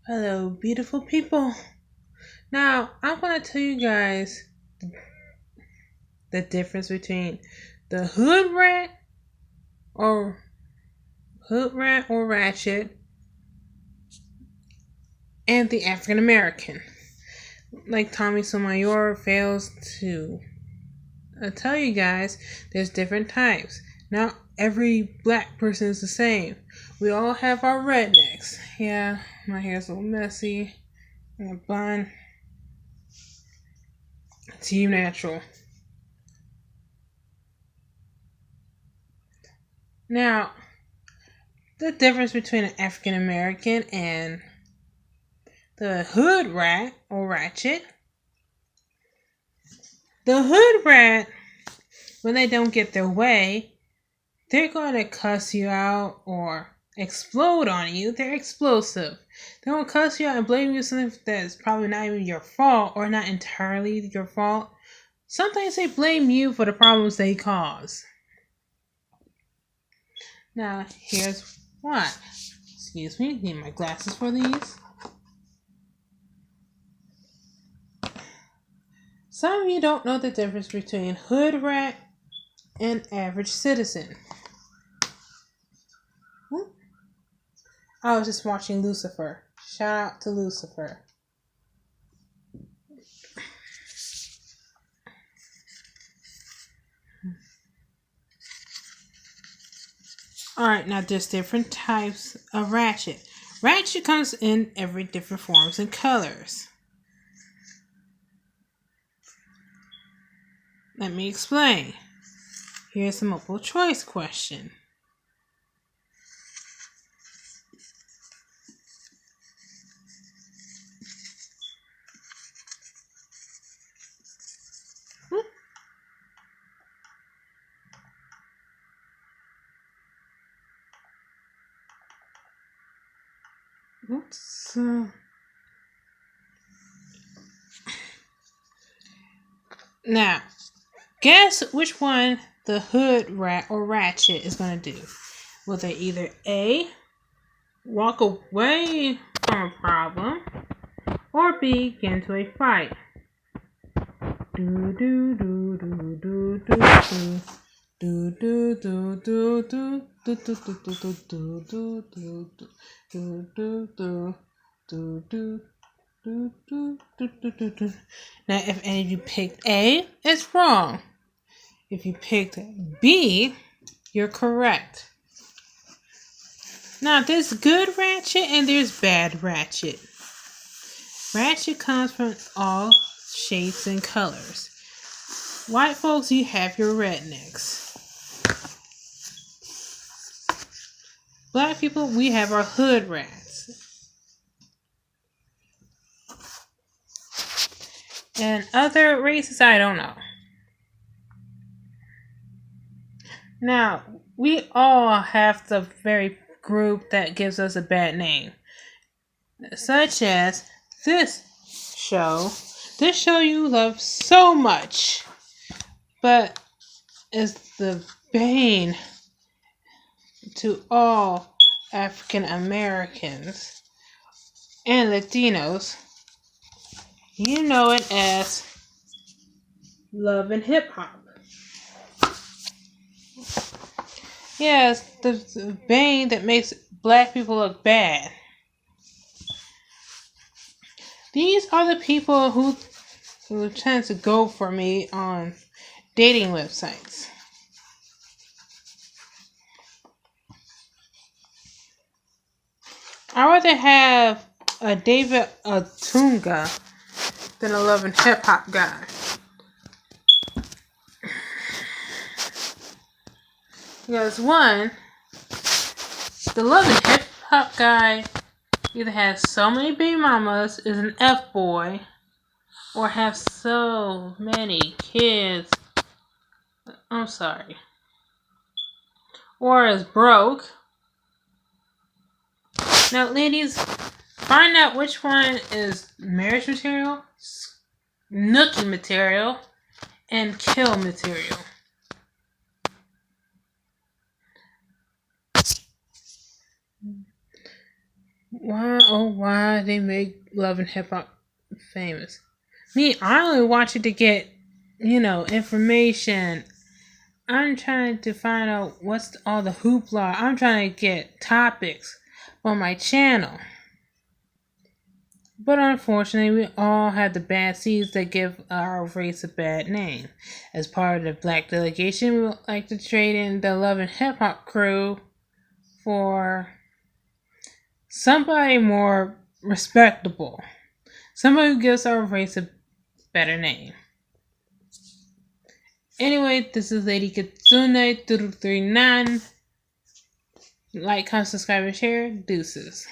Hello, beautiful people. Now, I'm going to tell you guys the difference between the or hood rat or ratchet and the African American. Like Tommy Sotomayor fails to tell you guys, there's different types. Not every black person is the same. We all have our rednecks. Yeah, my hair's a little messy. And a bun. Team natural. Now, the difference between an African American and the hood rat or ratchet. The hood rat, when they don't get their way, they're going to cuss you out or explode on you. They're explosive. They won't cuss you out and blame you for something that's probably not even your fault or not entirely your fault. Sometimes they blame you for the problems they cause. Now, here's why. Excuse me, need my glasses for these. Some of you don't know the difference between hood rat and average citizen. I was just watching Lucifer. Shout out to Lucifer. Alright, now there's different types of ratchet. Ratchet comes in every different forms and colors. Let me explain. Here's a multiple choice question. Oops. Now, guess which one the hood rat or ratchet is going to do. Will they either A, walk away from a problem, or B, get into a fight? Do do do do do do do. Do do do do do do do do do do do do do do do do. Now, if any of you picked A, it's wrong. If you picked B, you're correct. Now, there's good ratchet and there's bad ratchet. Ratchet comes from all shapes and colors. White folks, you have your rednecks. Black people, we have our hood rats. And other races, I don't know. Now, we all have the very group that gives us a bad name. Such as this show. This show you love so much. But is the bane to all African Americans and Latinos. You know it as love and hip hop. Yes, the bane that makes black people look bad. These are the people who tend to go for me on dating websites. I'd rather have a David Atunga than a love and hip hop guy. Because one, the love and hip hop guy either has so many baby mamas, is an F boy, or have so many kids. I'm sorry. Or is broke. Now, ladies, find out which one is marriage material, nookie material, and kill material. why they make Love and Hip Hop famous? Me, I only watch it to get, information. I'm trying to find out what's all the hoopla. I'm trying to get topics for my channel. But unfortunately, we all have the bad seeds that give our race a bad name. As part of the black delegation, we would like to trade in the Love and Hip Hop crew for somebody more respectable. Somebody who gives our race a better name. Anyway, this is Lady Kitsune 239. Like, comment, subscribe, and share. Deuces.